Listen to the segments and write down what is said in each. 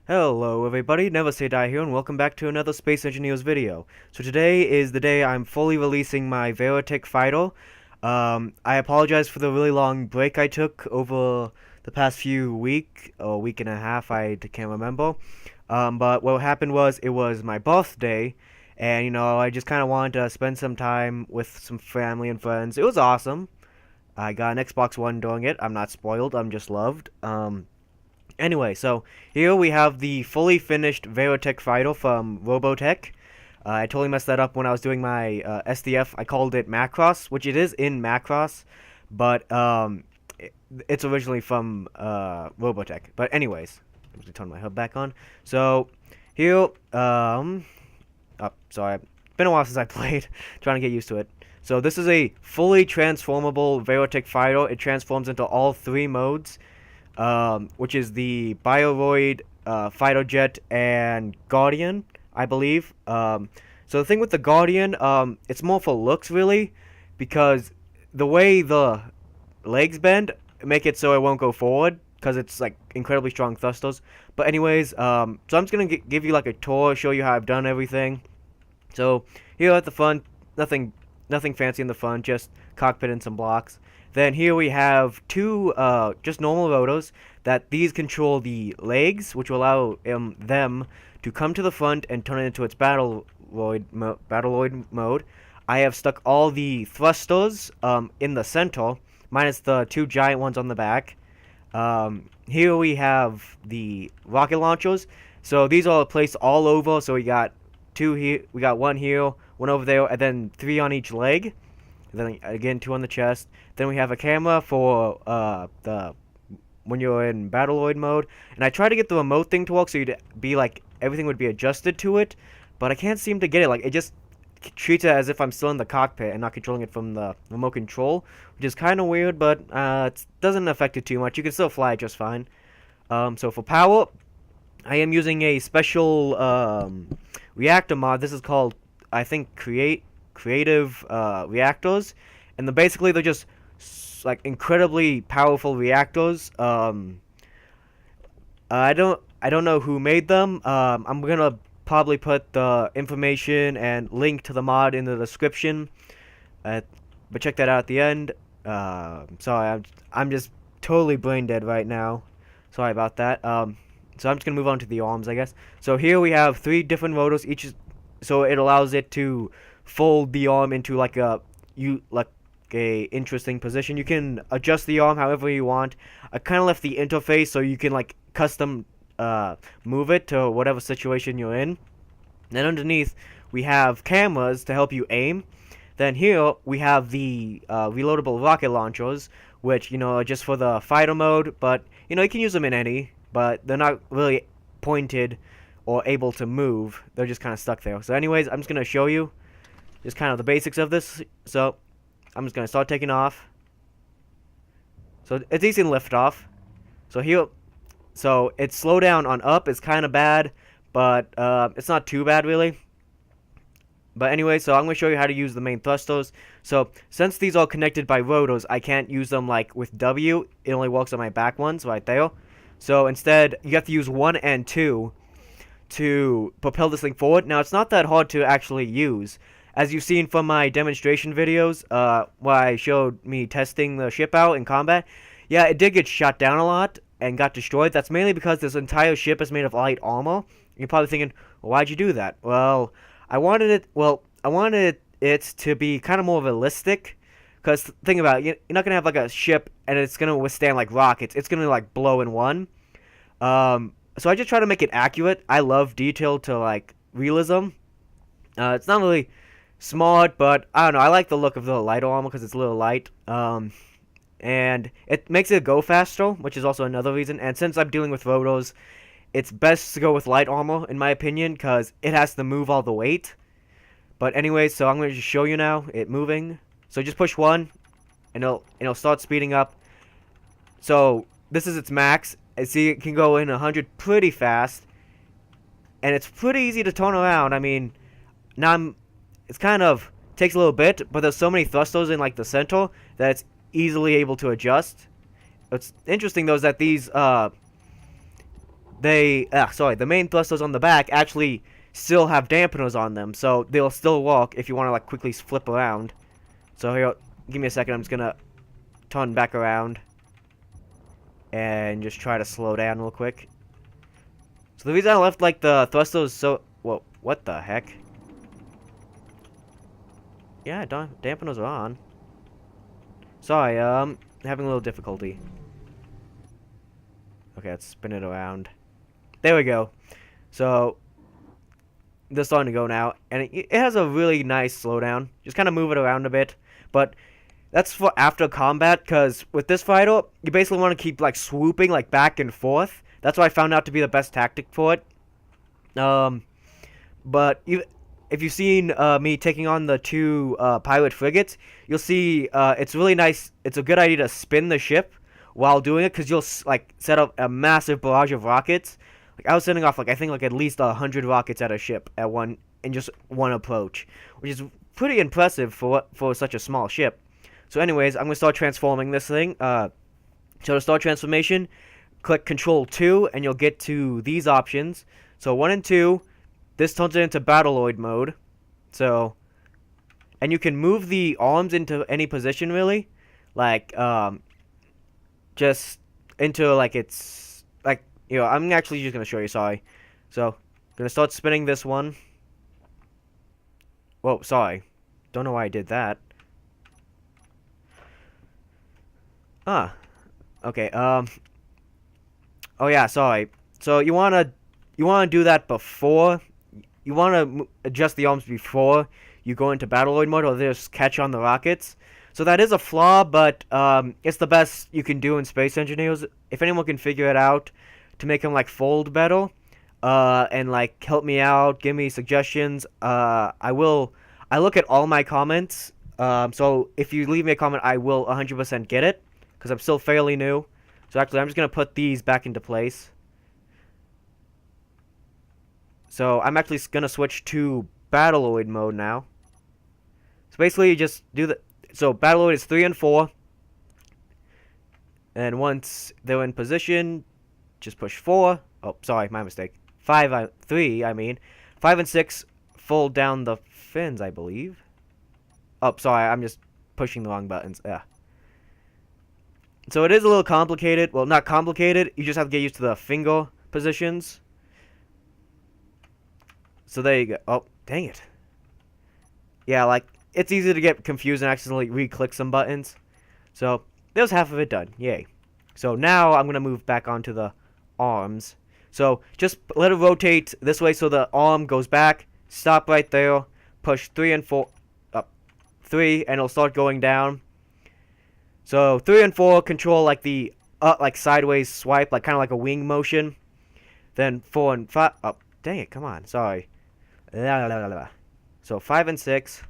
Hello everybody, Never Say Die here, and welcome back to another Space Engineers video. So today is the day I'm fully releasing my Veritech Fido. I apologize for the really long break I took over the past week and a half, I can't remember. But what happened was, it was my birthday, and I just kind of wanted to spend some time with some family and friends. It was awesome. I got an Xbox One during it. I'm not spoiled, I'm just loved. Anyway, so here we have the fully finished Veritech Fido from Robotech. I totally messed that up when I was doing my SDF. I called it Macross, which it is in Macross, but it's originally from Robotech. But anyways, let me turn my hub back on. So here, oh, sorry, it's been a while since I played. Trying to get used to it. So this is a fully transformable Veritech Fido. It transforms into all three modes. Which is the Bioroid, Fighter-Jet, and Guardian, I believe. So the thing with the Guardian, it's more for looks, really, because the way the legs bend make it so it won't go forward, because it's, like, incredibly strong thrusters. But anyways, so I'm just gonna give you, like, a tour, show you how I've done everything. So, here at the front, nothing fancy in the front, just cockpit and some blocks. Then here we have two just normal rotors that these control the legs, which will allow them to come to the front and turn it into its battleoid mode. I have stuck all the thrusters in the center, minus the two giant ones on the back. Here we have the rocket launchers. So these are placed all over. So we got two here, we got one here, one over there, and then three on each leg. Then again, two on the chest. Then we have a camera for when you're in Battleoid mode. And I tried to get the remote thing to work so you'd be like, everything would be adjusted to it, but I can't seem to get it. Like, it just treats it as if I'm still in the cockpit and not controlling it from the remote control, which is kind of weird, but it doesn't affect it too much. You can still fly it just fine. So for power, I am using a special reactor mod. This is called, I think, creative reactors, and basically they're just like incredibly powerful reactors. I don't know who made them. I'm gonna probably put the information and link to the mod in the description, but check that out at the end. Sorry, I'm just totally brain dead right now. Sorry about that. So I'm just gonna move on to the arms, I guess. So here we have three different rotors, so it allows it to fold the arm into like a interesting position. You can adjust the arm however you want. I kind of left the interface so you can like custom move it to whatever situation you're in. Then underneath we have cameras to help you aim. Then here we have the reloadable rocket launchers, which are just for the fighter mode, but you can use them in any, but they're not really pointed or able to move. They're just kind of stuck there. So anyways, I'm just gonna show you just kind of the basics of this. So I'm just gonna start taking off. So it's easy to lift off. So here, so its slow down on up is kind of bad, but it's not too bad really. But anyway, so I'm gonna show you how to use the main thrusters. So since these are connected by rotors, I can't use them like with W. It only works on my back ones right there. So instead, you have to use 1 and 2 to propel this thing forward. Now it's not that hard to actually use. As you've seen from my demonstration videos, where I showed me testing the ship out in combat, yeah, it did get shot down a lot and got destroyed. That's mainly because this entire ship is made of light armor. You're probably thinking, well, why'd you do that? Well, I wanted it to be kind of more realistic. Because think about it, you're not going to have like a ship and it's going to withstand like rockets. It's going to like blow in one. So I just try to make it accurate. I love detail to like realism. It's not really smart, but I don't know. I like the look of the light armor because it's a little light. And it makes it go faster, which is also another reason. And since I'm dealing with rotors, it's best to go with light armor, in my opinion, because it has to move all the weight. But anyway, so I'm going to just show you now it moving. So just push 1, and it'll start speeding up. So this is its max. And see, it can go in 100 pretty fast, and it's pretty easy to turn around. I mean, now it's kind of takes a little bit, but there's so many thrusters in like the center that it's easily able to adjust. What's interesting though is that these the main thrusters on the back actually still have dampeners on them, so they'll still work if you want to like quickly flip around. So here, give me a second. I'm just gonna turn back around and just try to slow down real quick. So the reason I left like the thrusters so whoa, what the heck? Yeah, dampeners are on. Sorry, having a little difficulty. Okay, let's spin it around. There we go. So they're starting to go now, and it has a really nice slowdown. Just kind of move it around a bit, but that's for after combat, because with this fighter, you basically want to keep like swooping like back and forth. That's what I found out to be the best tactic for it. But if you've seen me taking on the two pilot frigates, you'll see it's really nice. It's a good idea to spin the ship while doing it, because you'll like set up a massive barrage of rockets. Like I was sending off like I think like at least 100 rockets at a ship at one in just one approach, which is pretty impressive for such a small ship. So anyways, I'm gonna start transforming this thing. So to start transformation, click Control 2, and you'll get to these options. So 1 and 2, this turns it into Battleoid mode. So, and you can move the arms into any position really, like just into like it's like I'm actually just gonna show you. Sorry. So gonna start spinning this one. Whoa, sorry. Don't know why I did that. Ah. Okay. Oh yeah, sorry. So you wanna do that before. You wanna adjust the arms before you go into Battleoid mode, or they just catch on the rockets. So that is a flaw, but it's the best you can do in Space Engineers. If anyone can figure it out to make them like fold better, and like help me out, give me suggestions, I will. I look at all my comments. So if you leave me a comment, I will 100% get it, because I'm still fairly new. So actually, I'm just gonna put these back into place. So I'm actually gonna switch to Battleoid mode now. So basically, you just do the. So Battleoid is 3 and 4, and once they're in position, just push 4. Oh, sorry, my mistake. 3. I mean, 5 and 6. Fold down the fins, I believe. Oh, sorry, I'm just pushing the wrong buttons. Yeah. So it is a little complicated. Well, not complicated. You just have to get used to the finger positions. So there you go. Oh, dang it. Yeah, like, it's easy to get confused and accidentally re-click some buttons. So, there's half of it done. Yay. So now I'm going to move back onto the arms. So, just let it rotate this way so the arm goes back. Stop right there. Push 3 and 4. Up. 3, and it'll start going down. So 3 and 4 control like the like sideways swipe, like kind of like a wing motion. Then 4 and 5. Oh, dang it! Come on, sorry. So 5 and 6.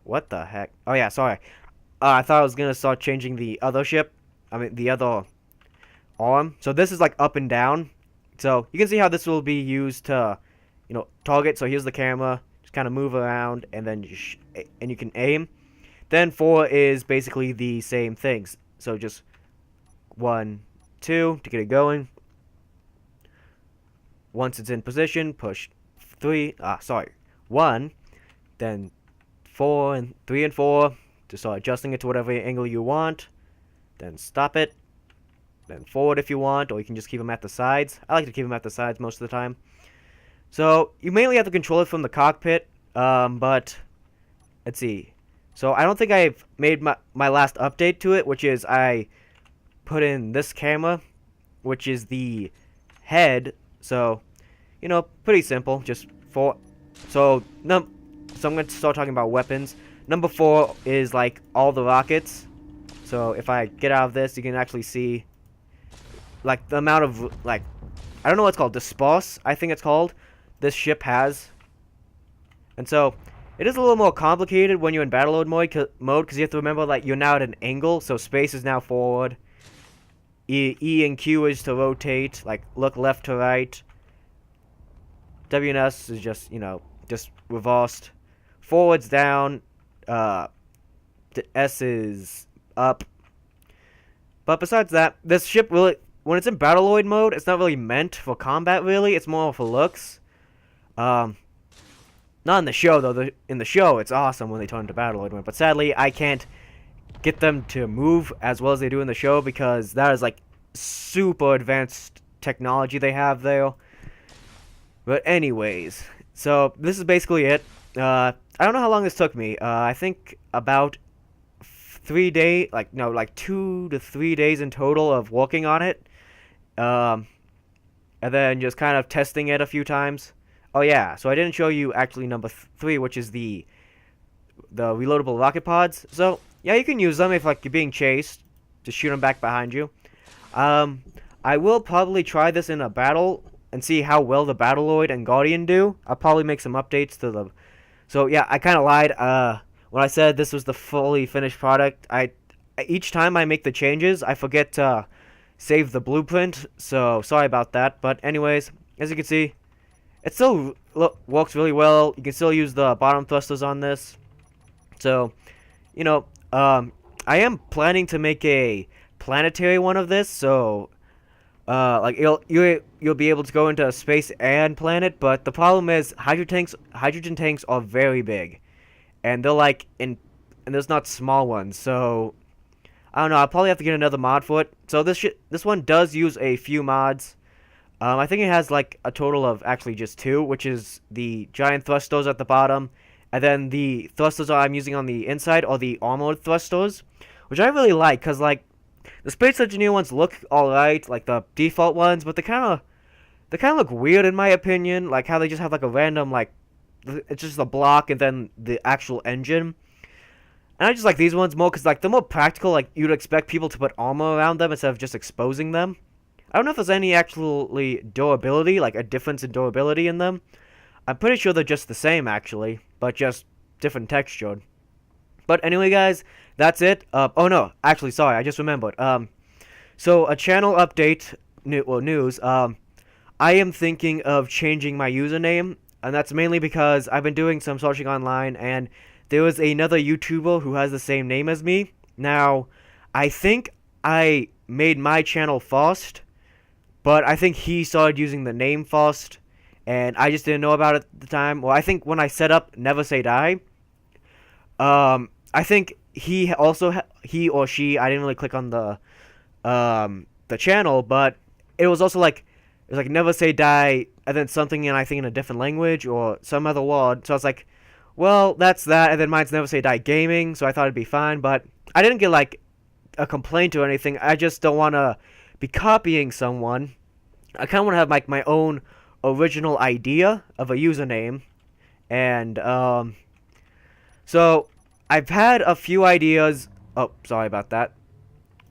What the heck? Oh yeah, sorry. I thought I was gonna start changing the other ship. I mean the other arm. So this is like up and down. So you can see how this will be used to, target. So here's the camera. Just kind of move around, and then you can aim. Then 4 is basically the same things. So just 1, 2 to get it going. Once it's in position, push 1, then 4 and 3 and 4 to start adjusting it to whatever angle you want. Then stop it. Then forward if you want, or you can just keep them at the sides. I like to keep them at the sides most of the time. So you mainly have to control it from the cockpit, but let's see. So I don't think I've made my last update to it, which is I put in this camera, which is the head. So, pretty simple. Just 4. So I'm going to start talking about weapons. Number 4 is like all the rockets. So if I get out of this, you can actually see like the amount of like, I don't know what it's called, disperse, I think it's called, this ship has. And so it is a little more complicated when you're in Battleoid mode, because you have to remember like you're now at an angle, so space is now forward. E and Q is to rotate, like look left to right. W and S is just, just reversed. Forward's down. The S is up. But besides that, this ship really, when it's in Battleoid mode, it's not really meant for combat. Really, it's more for looks. Um, Not in the show though. In the show, it's awesome when they turn into Battleoid mode. But sadly, I can't get them to move as well as they do in the show because that is like super advanced technology they have there. But anyways, so this is basically it. I don't know how long this took me. I think about 3 days, like no, like 2 to 3 days in total of working on it. Um, and then just kind of testing it a few times. Oh yeah, so I didn't show you actually number 3, which is the reloadable rocket pods. So yeah, you can use them if like you're being chased to shoot them back behind you. I will probably try this in a battle and see how well the Battleoid and Guardian do. I'll probably make some updates to the. So yeah, I kind of lied. When I said this was the fully finished product, each time I make the changes, I forget to save the blueprint. So sorry about that. But anyways, as you can see, it still works really well. You can still use the bottom thrusters on this. So, you know, I am planning to make a planetary one of this. So, like you'll be able to go into space and planet. But the problem is hydrogen tanks are very big, and they're like and there's not small ones. So I don't know. I'll probably have to get another mod for it. So this one does use a few mods. I think it has like a total of actually just 2, which is the giant thrusters at the bottom, and then the thrusters I'm using on the inside are the armored thrusters, which I really like because like the Space Engineer ones look alright, like the default ones, but they kind of look weird in my opinion, like how they just have like a random like it's just a block and then the actual engine. And I just like these ones more because like they're more practical. Like you'd expect people to put armor around them instead of just exposing them. I don't know if there's any actually durability, like a difference in durability in them. I'm pretty sure they're just the same, actually, but just different textured. But anyway, guys, that's it. Oh no, actually, sorry, I just remembered. So a channel update, news. I am thinking of changing my username, and that's mainly because I've been doing some searching online, and there was another YouTuber who has the same name as me. Now, I think I made my channel first. But I think he started using the name first, and I just didn't know about it at the time. Well, I think when I set up Never Say Die, I think he or she, I didn't really click on the channel, but it was also like, it was like Never Say Die, and then something I think in a different language, or some other word. So I was like, well, that's that, and then mine's Never Say Die Gaming, so I thought it'd be fine, but I didn't get like a complaint or anything. I just don't want to be copying someone. I kind of want to have like my own original idea of a username, and so I've had a few ideas. Oh, sorry about that.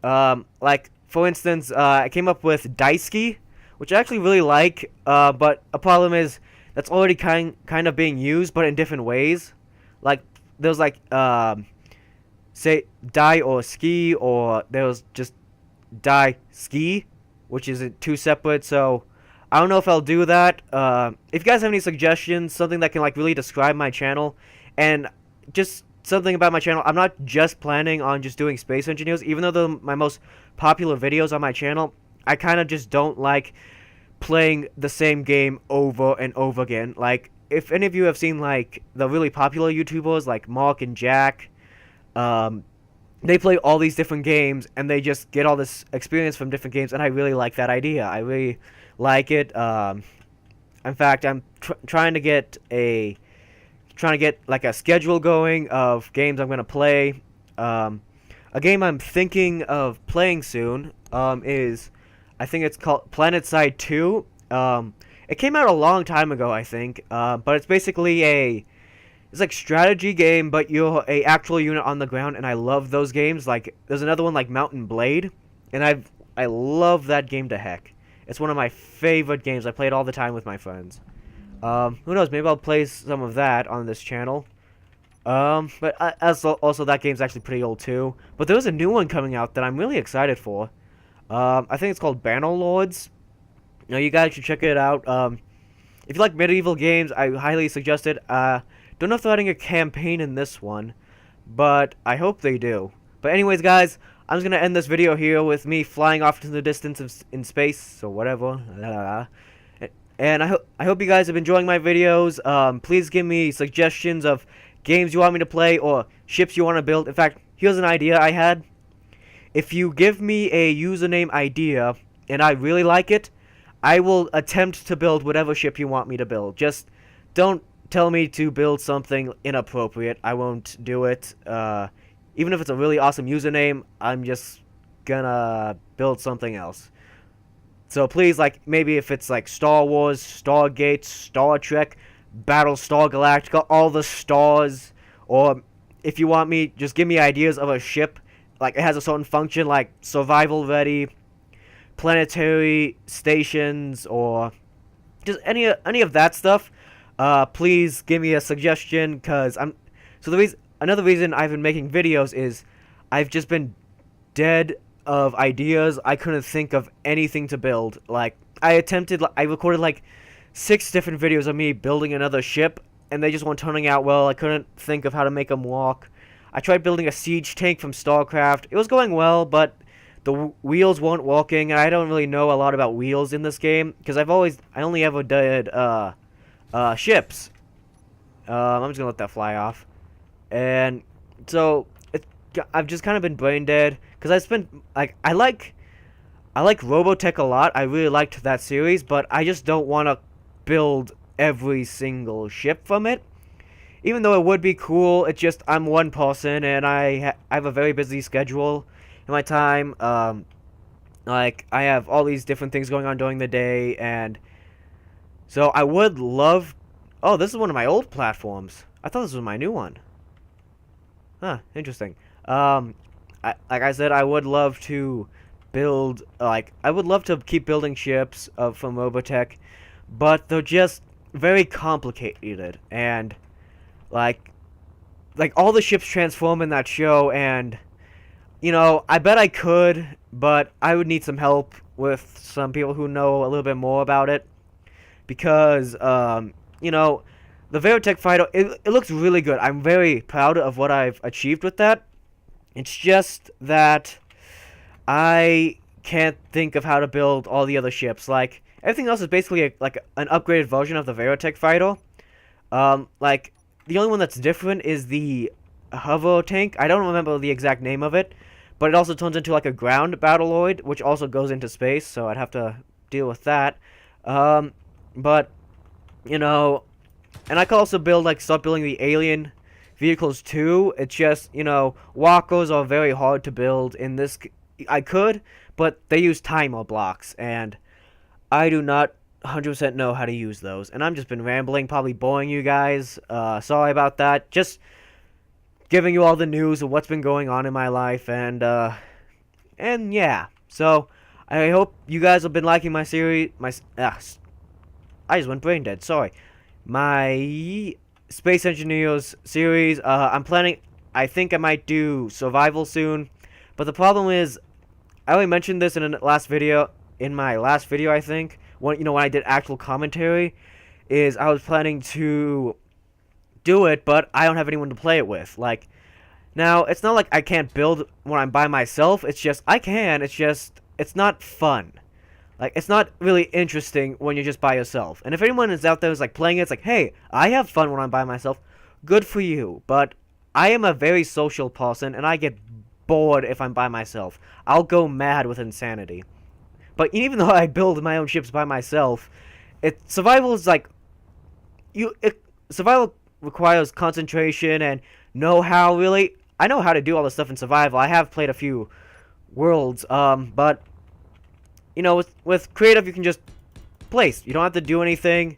Like for instance, I came up with Daisuke, which I actually really like. But a problem is that's already kind of being used, but in different ways. Like there's like say die or ski, or there was just die ski, which is 2 separate. So I don't know if I'll do that. If you guys have any suggestions, something that can like really describe my channel, and just something about my channel, I'm not just planning on just doing Space Engineers, even though they're my most popular videos on my channel. I kind of just don't like playing the same game over and over again. Like if any of you have seen like the really popular YouTubers like Mark and Jack, they play all these different games, and they just get all this experience from different games, and I really like that idea. I really like it. In fact, I'm trying to get like a schedule going of games I'm gonna play. A game I'm thinking of playing soon is, I think it's called PlanetSide 2. It came out a long time ago, I think, but it's basically it's like strategy game, but you're a actual unit on the ground, and I love those games. Like there's another one like Mountain Blade, and I love that game to heck. It's one of my favorite games. I play it all the time with my friends. Who knows? Maybe I'll play some of that on this channel. But also that game's actually pretty old too. But there's a new one coming out that I'm really excited for. I think it's called Bannerlords. Now you guys should check it out. If you like medieval games, I highly suggest it. Don't know if they're adding a campaign in this one, but I hope they do. But anyways, guys, I'm just gonna end this video here with me flying off into the distance in space, or whatever. La, la, la. And I hope you guys have been enjoying my videos. Please give me suggestions of games you want me to play or ships you want to build. In fact, here's an idea I had. If you give me a username idea and I really like it, I will attempt to build whatever ship you want me to build. Just don't tell me to build something inappropriate. I won't do it. Even if it's a really awesome username, I'm just gonna build something else. So please, like, maybe if it's like Star Wars, Stargate, Star Trek, Battlestar Galactica, all the stars, or if you want me, just give me ideas of a ship, like it has a certain function, like survival ready, planetary stations, or just any of that stuff. Please give me a suggestion, cause another reason I've been making videos is I've just been dead of ideas. I couldn't think of anything to build. Like, I recorded like 6 different videos of me building another ship, and they just weren't turning out well. I couldn't think of how to make them walk. I tried building a siege tank from StarCraft. It was going well, but the wheels weren't working, and I don't really know a lot about wheels in this game, because I only ever did, ships. I'm just gonna let that fly off. And so, I've just kind of been brain dead, because I like Robotech a lot. I really liked that series, but I just don't want to build every single ship from it. Even though it would be cool, it's just I'm one person, and I have a very busy schedule in my time. Like, I have all these different things going on during the day, and so I would love... Oh, this is one of my old platforms. I thought this was my new one. Huh, interesting. Like I said, I would love to build, I would love to keep building ships from Robotech, but they're just very complicated, and, like all the ships transform in that show, and, you know, I bet I could, but I would need some help with some people who know a little bit more about it, because, you know, the Veritech fighter, it looks really good. I'm very proud of what I've achieved with that. It's just that I can't think of how to build all the other ships. Like, everything else is basically an upgraded version of the Veritech fighter. Like, the only one that's different is the hover tank. I don't remember the exact name of it, but it also turns into like a ground battleoid, which also goes into space, so I'd have to deal with that. But, you know, and I could also start building the alien vehicles too. It's just, you know, walkers are very hard to build in this. I could, but they use timer blocks, and I do not 100% know how to use those. And I've just been rambling, probably boring you guys. Sorry about that. Just giving you all the news of what's been going on in my life, and yeah. So I hope you guys have been liking my series. I just went brain dead. Sorry. My Space Engineers series. I think I might do survival soon, but the problem is, I only mentioned this in my last video, I think, when I did actual commentary, is I was planning to do it, but I don't have anyone to play it with. Like, now, it's not like I can't build when I'm by myself, it's just, I can, it's just, it's not fun. Like, it's not really interesting when you're just by yourself. And if anyone is out there who's, like, playing it, it's like, hey, I have fun when I'm by myself. Good for you. But I am a very social person, and I get bored if I'm by myself. I'll go mad with insanity. But even though I build my own ships by myself, survival is, like... Survival requires concentration and know-how, really. I know how to do all this stuff in survival. I have played a few worlds, but... You know, with creative, you can just place. You don't have to do anything.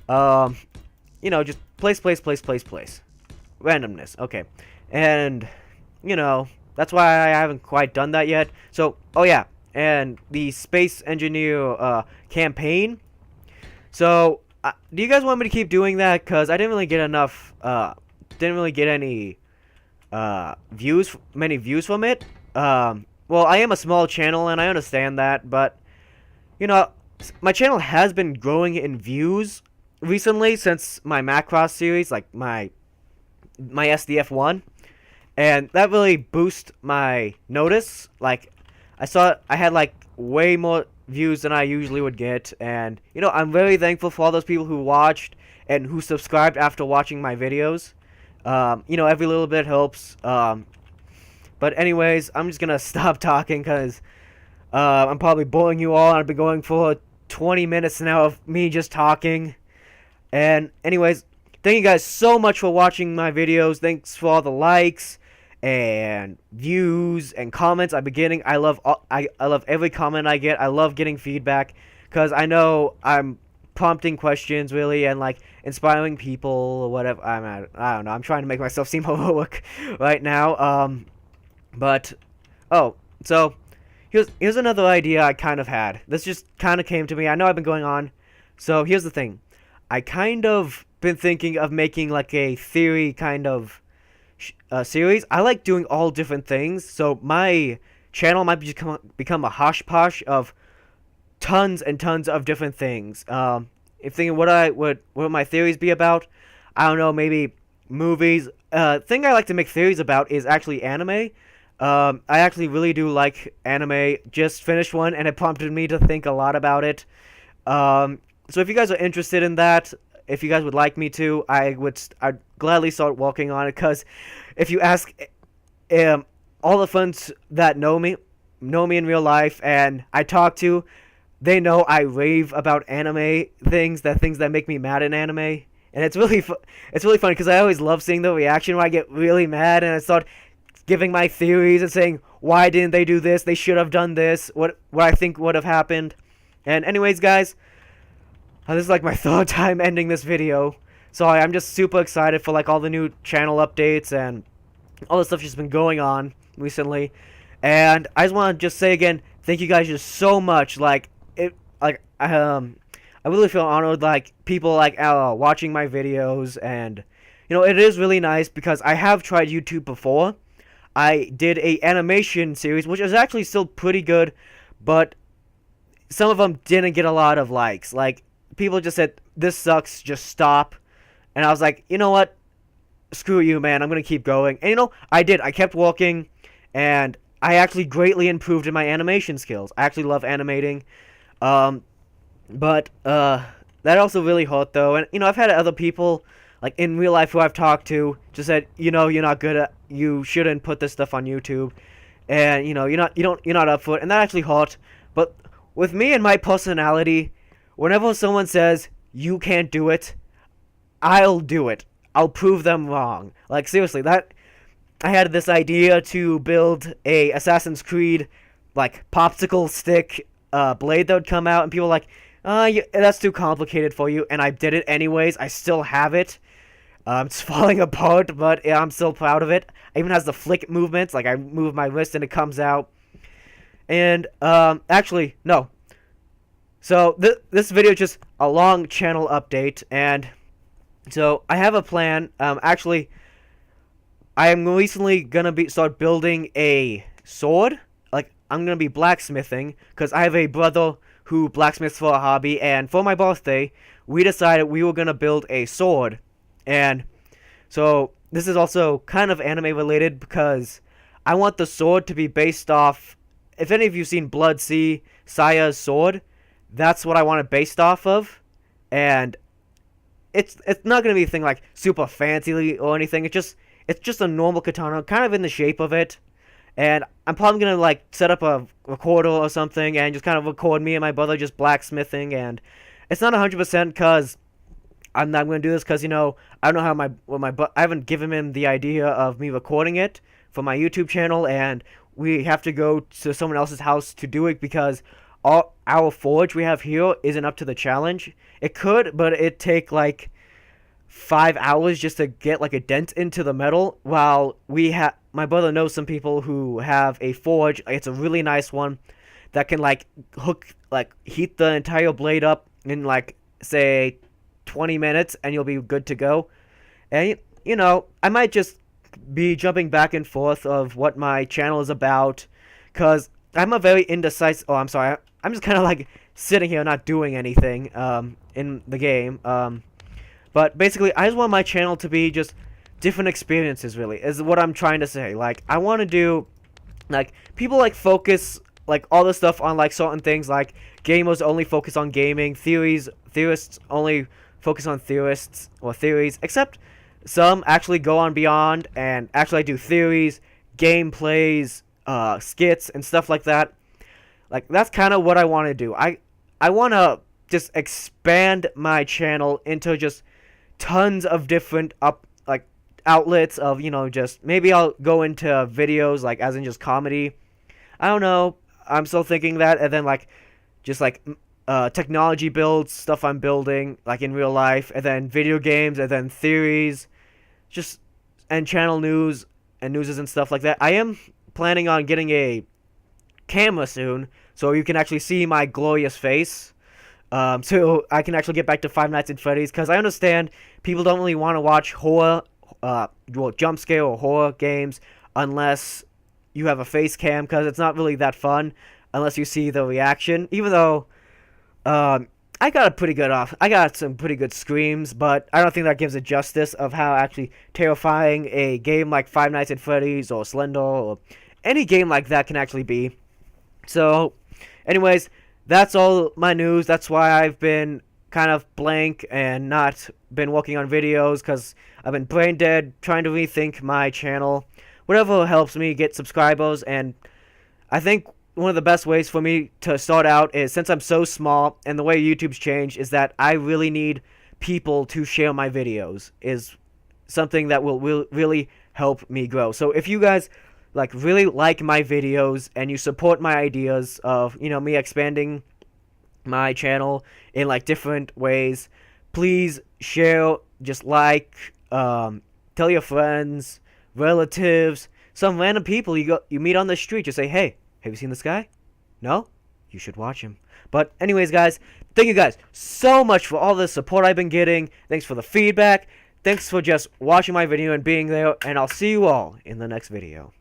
You know, just place. Randomness, okay. And, you know, that's why I haven't quite done that yet. So, oh yeah, and the Space Engineer campaign. So, do you guys want me to keep doing that? Because I didn't really get enough, didn't really get any many views from it. Well, I am a small channel, and I understand that, but, you know, my channel has been growing in views recently since my Macross series, like my SDF1, and that really boosted my notice. Like, I saw I had like way more views than I usually would get, and I'm very thankful for all those people who watched and who subscribed after watching my videos. Every little bit helps. But anyways, I'm just gonna stop talking because I'm probably boring you all. I've been going for 20 minutes now of me just talking. And anyways, thank you guys so much for watching my videos. Thanks for all the likes and views and comments I've been getting. I love every comment I get. I love getting feedback because I know I'm prompting questions really and like inspiring people or whatever. I don't know. I'm trying to make myself seem heroic right now. But so here's another idea I kind of had. This just kind of came to me. I know I've been going on. So here's the thing. I kind of been thinking of making like a theory kind of series. I like doing all different things, so my channel might become a hosh-posh of tons and tons of different things. If thinking what my theories be about, I don't know, maybe movies. Thing I like to make theories about is actually anime. I actually really do like anime. Just finished one, and it prompted me to think a lot about it. So if you guys are interested in that, if you guys would like me to, I'd gladly start working on it. Because if you ask all the friends that know me in real life, and I talk to, they know I rave about anime things that make me mad in anime, and it's really funny because I always love seeing the reaction when I get really mad and I start giving my theories and saying why didn't they do this? They should have done this. What I think would have happened. And anyways, guys. This is like my third time ending this video. Sorry, I'm just super excited for like all the new channel updates and all the stuff just been going on recently. And I just want to just say again, thank you guys just so much. I really feel honored like people like watching my videos, and it is really nice because I have tried YouTube before. I did a animation series which is actually still pretty good, but some of them didn't get a lot of likes. Like, people just said, this sucks, just stop. And I was like, you know what? Screw you, man. I'm going to keep going. And I did. I kept walking, and I actually greatly improved in my animation skills. I actually love animating. But that also really hurt, though. And, I've had other people, like, in real life who I've talked to, just said, you're not good at, you shouldn't put this stuff on YouTube. And, you're not up for it. And that actually hurt. But with me and my personality, whenever someone says, you can't do it, I'll do it. I'll prove them wrong. Like, seriously, I had this idea to build a Assassin's Creed, like, popsicle stick blade that would come out, and people were like, that's too complicated for you, and I did it anyways. I still have it. It's falling apart, but yeah, I'm still proud of it. It even has the flick movements, like, I move my wrist and it comes out. And, actually, no. So, this video is just a long channel update, and so I have a plan. Actually, I am recently gonna start building a sword. Like, I'm gonna be blacksmithing, because I have a brother who blacksmiths for a hobby, and for my birthday, we decided we were gonna build a sword. And so, this is also kind of anime related, because I want the sword to be based off, if any of you seen Blood Sea, Saya's sword, that's what I want it based off of. And it's not gonna be a thing like super fancy or anything. It's just a normal katana, kind of in the shape of it. And I'm probably gonna like set up a recorder or something and just kind of record me and my brother just blacksmithing. And it's not 100% because I'm not gonna do this because I don't know how I haven't given him the idea of me recording it for my YouTube channel, and we have to go to someone else's house to do it because our forge we have here isn't up to the challenge. It could, but it'd take like 5 hours just to get like a dent into the metal, while my brother knows some people who have a forge. It's a really nice one that can like heat the entire blade up in like say 20 minutes and you'll be good to go. And I might just be jumping back and forth of what my channel is about, because I'm a very indecisive. Oh, I'm sorry. I'm just kind of like sitting here not doing anything in the game. But basically, I just want my channel to be just different experiences, really, is what I'm trying to say. Like, I want to do, like, people, like, focus, like, all this stuff on, like, certain things, like, gamers only focus on gaming, theorists only focus on theories, except some actually go on beyond and actually do theories, gameplays, skits, and stuff like that. Like, that's kind of what I want to do. I want to just expand my channel into just tons of different outlets of, just maybe I'll go into videos, like, as in just comedy. I don't know. I'm still thinking that, and then, like, just, like, technology builds, stuff I'm building, like, in real life, and then video games, and then theories, just, and channel news, and newses and stuff like that. I am planning on getting a camera soon, so you can actually see my glorious face. So I can actually get back to Five Nights at Freddy's, because I understand people don't really want to watch horror, jump scare or horror games unless you have a face cam, because it's not really that fun unless you see the reaction. Even though, I got some pretty good screams, but I don't think that gives it justice of how actually terrifying a game like Five Nights at Freddy's or Slender or any game like that can actually be. So, anyways, that's all my news. That's why I've been kind of blank and not been working on videos, because I've been brain dead trying to rethink my channel. Whatever helps me get subscribers, and I think one of the best ways for me to start out is, since I'm so small and the way YouTube's changed, is that I really need people to share my videos, is something that will really help me grow. So if you guys really like my videos and you support my ideas of, me expanding my channel in like different ways, please share, just tell your friends, relatives, some random people you meet on the street. Just say, hey, have you seen this guy? No? You should watch him. But anyways, guys, thank you guys so much for all the support I've been getting. Thanks for the feedback. Thanks for just watching my video and being there. And I'll see you all in the next video.